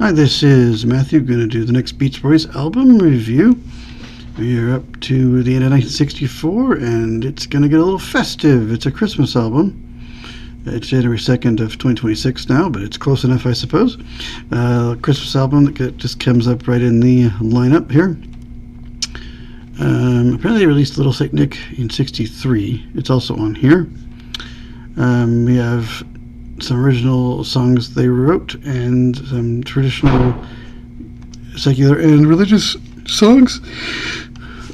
Hi, this is Matthew. Going to do the next Beach Boys album review. We are up to the end of 1964, and it's going to get a little festive. It's a Christmas album. It's January 2nd of 2026 now, but it's close enough, I suppose. Christmas album that just comes up right in the lineup here. Apparently they released Little Saint Nick in 63. It's also on here. We have some original songs they wrote and some traditional secular and religious songs,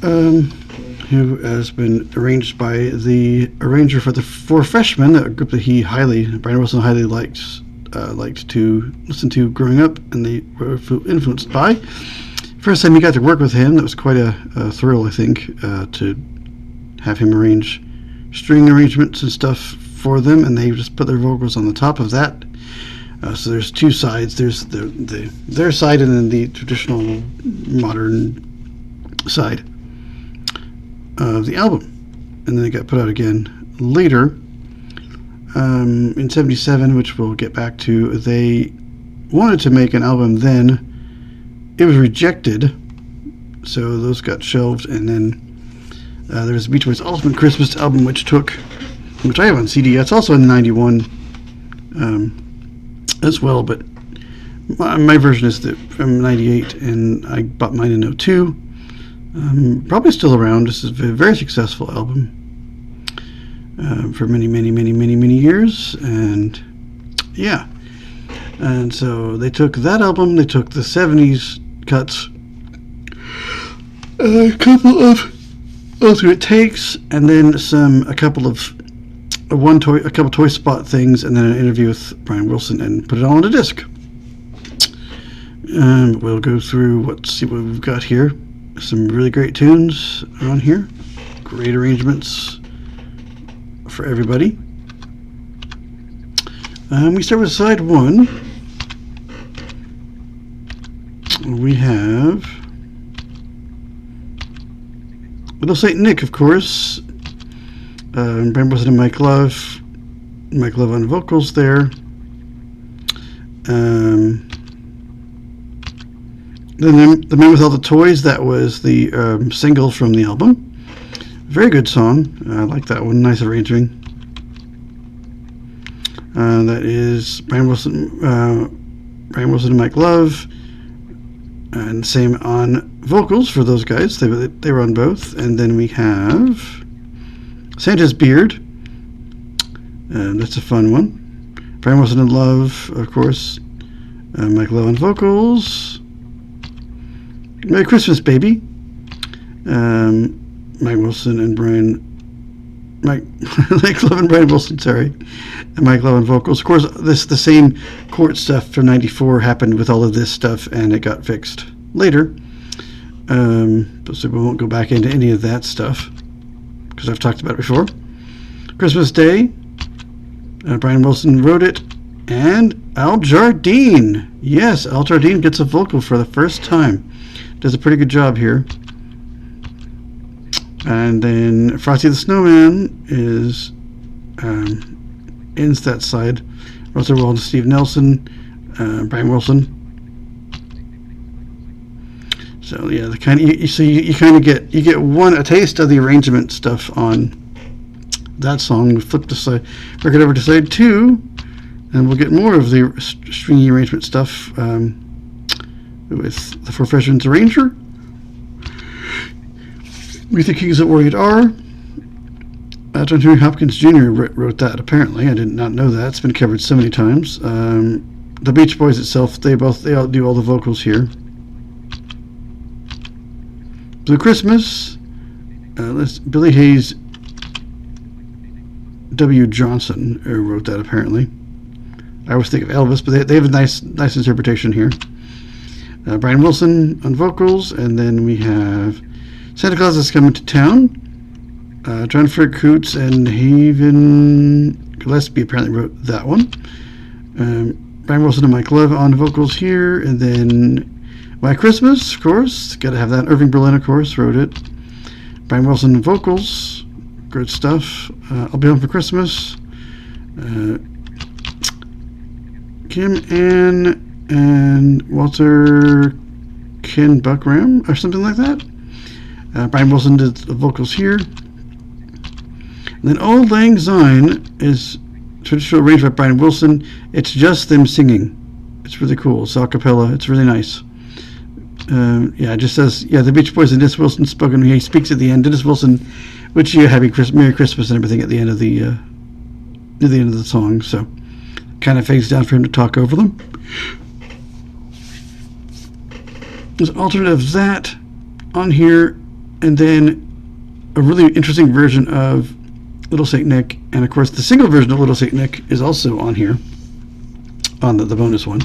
who has been arranged by the arranger for the Four Freshmen, a group that Brian Wilson highly liked to listen to growing up, and they were influenced by. First time he got to work with him, that was quite a thrill, I think, to have him arrange string arrangements and stuff for them, and they just put their vocals on the top of that. So there's two sides. There's their side and then the traditional modern side of the album. And then it got put out again later in 77, which we'll get back to. They wanted to make an album then. It was rejected, so those got shelved, and then there was the Beach Boys' Ultimate Christmas album, which I have on CD. It's also in 91 as well, but my version is from 98, and I bought mine in 02. Probably still around. This is a very successful album for many years, and yeah. And so they took that album, they took the 70s cuts, a couple of alternate takes, and then a couple Toy Spot things, and then an interview with Brian Wilson, and put it all on a disc. And we'll go through see what we've got here. Some really great tunes on here. Great arrangements for everybody. We start with side one. We have Little Saint Nick, of course. Brian Wilson and Mike Love on vocals there. Then The Man with All the Toys, that was the single from the album. Very good song. I like that one. Nice arranging. That is Brian Wilson and Mike Love, and same on vocals for those guys. They were on both. And then we have Santa's Beard. That's a fun one. Brian Wilson and Love, of course. Mike Love on vocals. Merry Christmas, Baby. Mike Love and Brian Wilson, sorry. And Mike Love on vocals. Of course, the same court stuff from 94 happened with all of this stuff, and it got fixed later. So we won't go back into any of that stuff, because I've talked about it before. Christmas Day. Brian Wilson wrote it. And Al Jardine. Yes, Al Jardine gets a vocal for the first time. Does a pretty good job here. And then Frosty the Snowman ends that side. Russell Wald, Steve Nelson, Brian Wilson. So yeah, you kind of get a taste of the arrangement stuff on that song. We flip the record over to side 2, and we'll get more of the stringy arrangement stuff with the Four Freshmen's arranger. We the Kings of Orient are. John Henry Hopkins Jr. wrote that, apparently. I did not know that. It's been covered so many times. The Beach Boys itself, they all do all the vocals here. Blue Christmas. Billy Hayes W. Johnson wrote that, apparently. I always think of Elvis, but they have a nice interpretation here. Brian Wilson on vocals, and then we have Santa Claus is Coming to Town. John Frick Hoots and Haven Gillespie apparently wrote that one. Brian Wilson and Mike Love on vocals here, and then White Christmas, of course, got to have that. Irving Berlin, of course, wrote it. Brian Wilson vocals, good stuff. I'll Be Home for Christmas. Kim Ann and Walter Ken Buckram or something like that. Brian Wilson did the vocals here. And then Old Lang Syne is traditional arranged by Brian Wilson. It's just them singing. It's really cool. It's a cappella. It's really nice. It just says, the Beach Boys and Dennis Wilson spoken. He speaks at the end. Dennis Wilson, which you Happy Merry Christmas and everything at the end of the song. So kind of fades down for him to talk over them. There's an alternate of that on here, and then a really interesting version of Little Saint Nick, and of course the single version of Little Saint Nick is also on here, on the bonus one.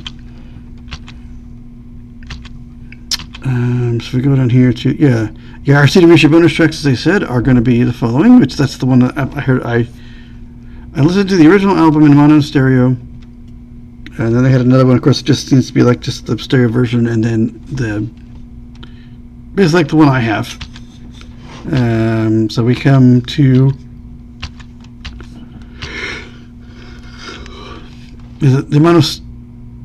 So we go down here to our CD Reacher bonus tracks, as I said, are going to be the following, which that's the one that I heard. I listened to the original album in mono and stereo, and then they had another one. Of course, it just seems to be like just the stereo version, and then it's like the one I have. So we come to the mono.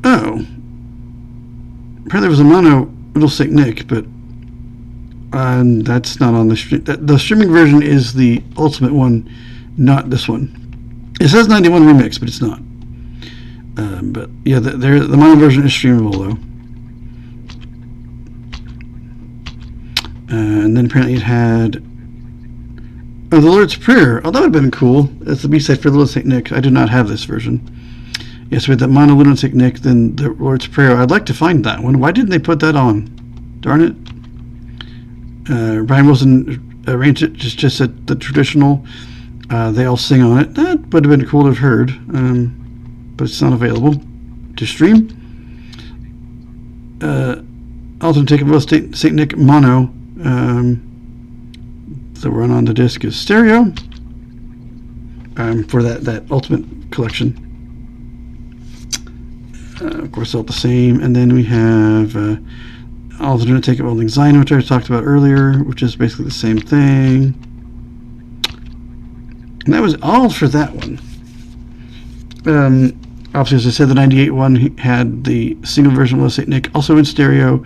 Oh, apparently there was a mono Little Saint Nick, but that's not on the stream. The streaming version is the ultimate one, not this one. It says 91 remix, but it's not. But yeah, the mono version is streamable though. And then apparently it had the Lord's Prayer. Oh, that would have been cool. That's the B-side for Little Saint Nick. I do not have this version. Yes, we had that mono Little Saint Nick, then the Lord's Prayer. I'd like to find that one. Why didn't they put that on? Darn it. Brian Wilson arranged it just at the traditional. They all sing on it. That would have been cool to have heard, but it's not available to stream. Alternate take of Little Saint Nick mono. The run on the disc is stereo for that ultimate collection. Of course, all the same. And then we have alternate take of Old Lang Syne, which I talked about earlier, which is basically the same thing. And that was all for that one. Obviously, as I said, the 98 one had the single version of Little Saint Nick, also in stereo.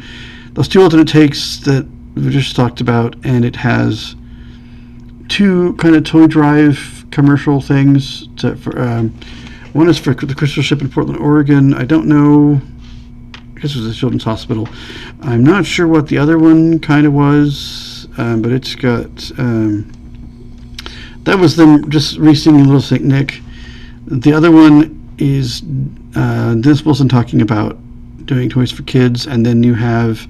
Those two alternate takes that we just talked about, and it has two kind of toy drive commercial things. One is for the Crystal Ship in Portland, Oregon. I don't know. I guess it was a children's hospital. I'm not sure what the other one kind of was, but it's got... that was them just re-singing Little Saint Nick. The other one is Dennis Wilson talking about doing toys for kids, and then you have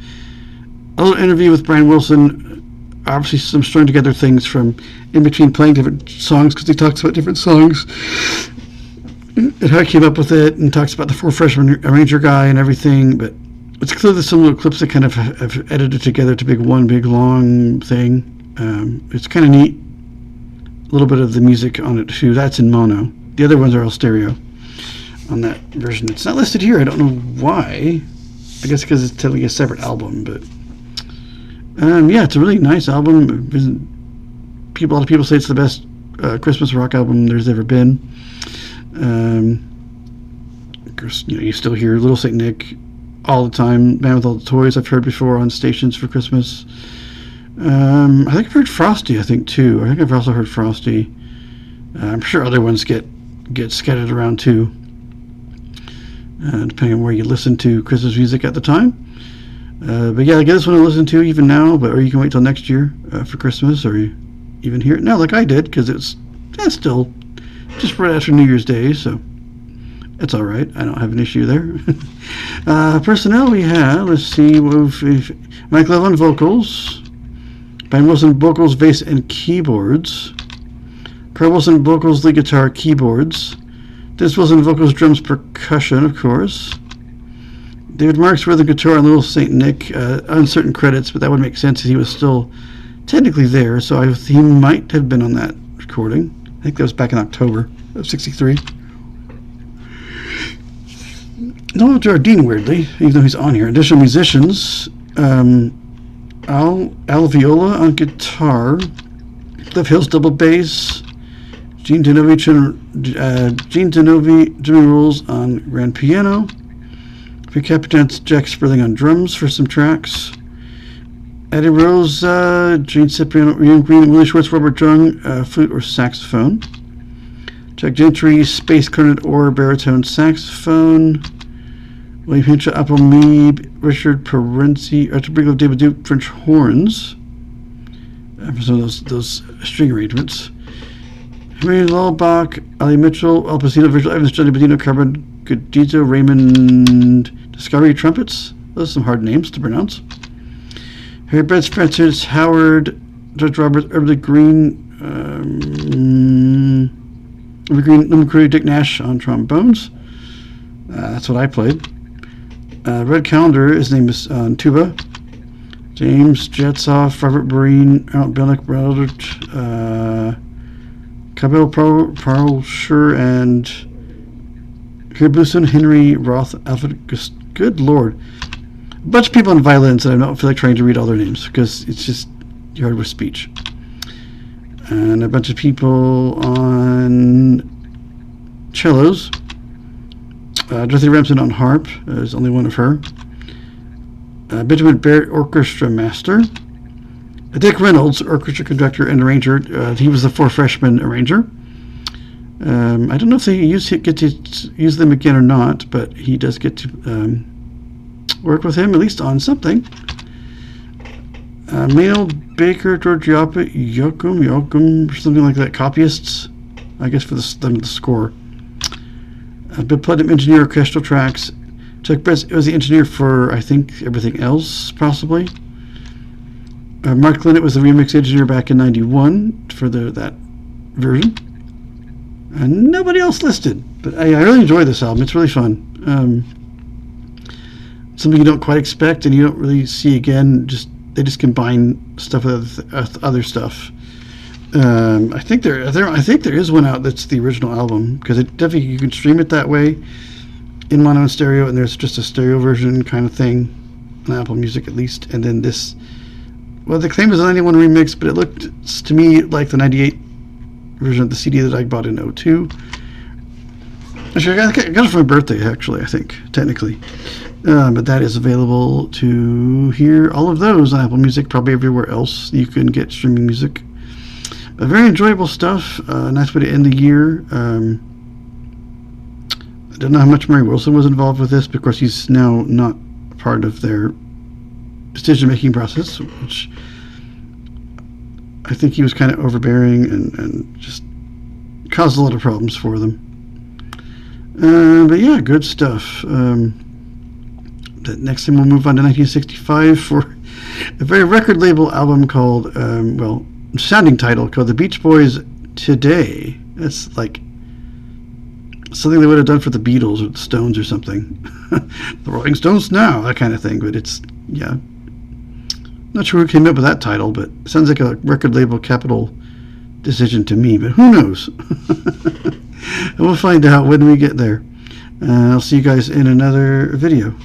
a little interview with Brian Wilson, obviously some strung together things from in between playing different songs, because he talks about different songs and how he came up with it, and talks about the Four Freshmen arranger guy and everything. But it's clearly some little clips that kind of have edited together to one big long thing. It's kind of neat. A little bit of the music on it too. That's in mono. The other ones are all stereo on that version. It's not listed here. I don't know why. I guess because it's totally a separate album. But it's a really nice album. A lot of people say it's the best Christmas rock album there's ever been. Of course, you still hear Little Saint Nick all the time. Man with All the Toys I've heard before on stations for Christmas. I think I've heard Frosty, I think, too. I think I've also heard Frosty. I'm sure other ones get scattered around, too, depending on where you listen to Christmas music at the time. But yeah, I guess one to listen to even now, or you can wait till next year for Christmas, or you even hear it now like I did, because it's still just right after New Year's Day, so it's all right. I don't have an issue there. Personnel we have, let's see, Mike Levin vocals, Brian Wilson vocals, bass, and keyboards, Carl Wilson vocals, lead guitar, keyboards, Dennis Wilson vocals, drums, percussion, of course, David Marks rhythm guitar on Little Saint Nick, uncertain credits, but that would make sense. He was still technically there, so he might have been on that recording. I think that was back in October of '63. Noel Jardine, weirdly, even though he's on here. Additional musicians, Al Viola on guitar, Cliff Hills double bass, Gene Denovi, Jimmy Rules on grand piano, Captain's Jack Sperling on drums for some tracks. Eddie Rose, Gene Cipriano, Ian Green, Willie Schwartz, Robert Young, flute or saxophone. Jack Gentry, space cornet or baritone saxophone. William Hinchcliffe, Apple Meeb, Richard Perenzi, Arthur Brinkle, David Duke, French horns. For some of those string arrangements. Henry Lulbach, Ali Mitchell, Al Pacino, Virgil Evans, Johnny Bedino, Carbon, Godito, Raymond, Discovery trumpets. Those are some hard names to pronounce. Harry Brett, Francis Howard, Judge Robert, Herbert Green, Dick Nash on trombones. That's what I played. Red Calendar, his name is on tuba. James Jetsoff, Robert Breen, Arnold Bellick, Robert Cabell Parlsher, and Hirbuson, Henry Roth, Alfred. Good Lord. A bunch of people on violins that I don't feel like trying to read all their names because it's just hard with speech. And a bunch of people on cellos. Dorothy Remsen on harp. There's only one of her. Benjamin Barrett, orchestra master. Dick Reynolds, orchestra conductor and arranger. He was the Four Freshmen arranger. I don't know if they get to use them again or not, but he does get to work with him, at least on something. Maynell Baker, George Yoakum, something like that. Copyists, I guess, for the score. Bill Putnam, engineer, orchestral tracks. Chuck Brett was the engineer for, I think, everything else, possibly. Mark Linnett was the remix engineer back in '91 for that version. And nobody else listed. But I really enjoy this album. It's really fun. Something you don't quite expect and you don't really see again. They just combine stuff with other stuff. I think there is one out that's the original album because it definitely you can stream it that way in mono and stereo, and there's just a stereo version kind of thing on Apple Music at least. And then this, well, the claim is a '91 remix, but it looked to me like the '98 version of the CD that I bought in '02. Actually, I got it for my birthday, actually, I think, technically. But that is available to hear all of those on Apple Music, probably everywhere else you can get streaming music. Very enjoyable stuff. Nice way to end the year. I don't know how much Mary Wilson was involved with this, but of course he's now not part of their decision-making process, which I think he was kind of overbearing and just caused a lot of problems for them. But yeah, good stuff. The next thing we'll move on to 1965 for a very record label album called, sounding title called The Beach Boys Today. That's like something they would have done for the Beatles or the Stones or something. The Rolling Stones now, that kind of thing. But it's, yeah. Not sure who came up with that title, but it sounds like a record label capital decision to me, but who knows? And we'll find out when we get there. I'll see you guys in another video.